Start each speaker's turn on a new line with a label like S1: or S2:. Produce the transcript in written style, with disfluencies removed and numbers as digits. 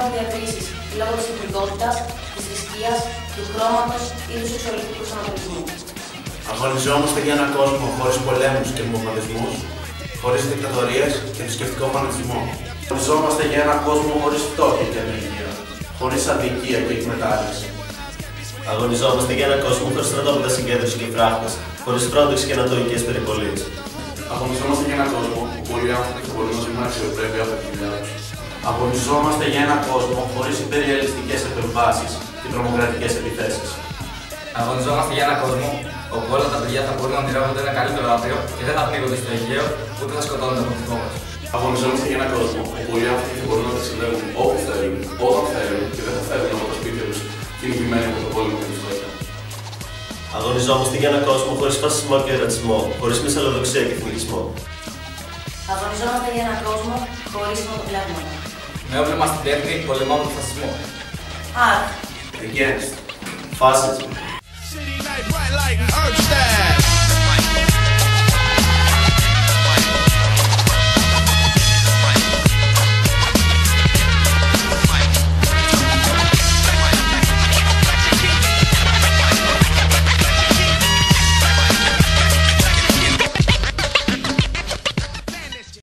S1: υπάρχουν διακρίσεις λόγω της εθνικότητας, της θρησκείας, του χρώματος ή του σεξουαλικού προσανατολισμού.
S2: Αγωνιζόμαστε για έναν κόσμο χωρίς πολέμους και βομβαρδισμούς, χωρίς δικτατορίες και θρησκευτικό φανατισμό. Αγωνιζόμαστε για έναν κόσμο χωρίς φτώχεια και ανεργία, χωρίς αδικία και εκμετάλλευση.
S3: Αγωνιζόμαστε για έναν κόσμο χωρίς στρατόπεδα συγκέντρωσης και φράχτες, χωρίς πρόδειξη και ανατολικές περιπολίες.
S2: Αγωνιζόμαστε για έναν κόσμο που πολλοί άνθρωποι θα μπορούν να ζουν με αξιοπρέπεια από τη δουλειά τους. Αγωνιζόμαστε για έναν κόσμο χωρίς υπεριαλιστικές επεμβάσεις και τρομοκρατικές επιθέσεις.
S4: Αγωνιζόμαστε για έναν κόσμο όπου όλα τα παιδιά θα μπορούν να ονειρεύονται ένα καλύτερο αύριο και δεν θα πνίγονται στο Αιγαίο ούτε θα σκοτώνονται από τις βόμβες.
S2: Αγωνιζόμαστε για έναν κόσμο όπου οι άνθρωποι θα μπορούν να ταξιδεύουν όπου θέλουν, όταν θέλουν και δεν θα φεύγουν από τα σπίτια τους κυνηγημένοι από το πόλεμο και τη φτώχεια.
S3: Αγωνιζόμαστε για έναν κόσμο χωρίς φασισμό και ρατσισμό, χωρίς μυσαλλοδοξία και εθνικισμό.
S1: Αγωνιζόμαστε για έναν κόσμο χωρίς μοτοπλεύματα.
S4: Με όπλωμα στην τέχνη πολεμάμε τον φασισμό.
S1: Art.
S2: Against
S3: Fascism.
S5: City night bright like Earth style.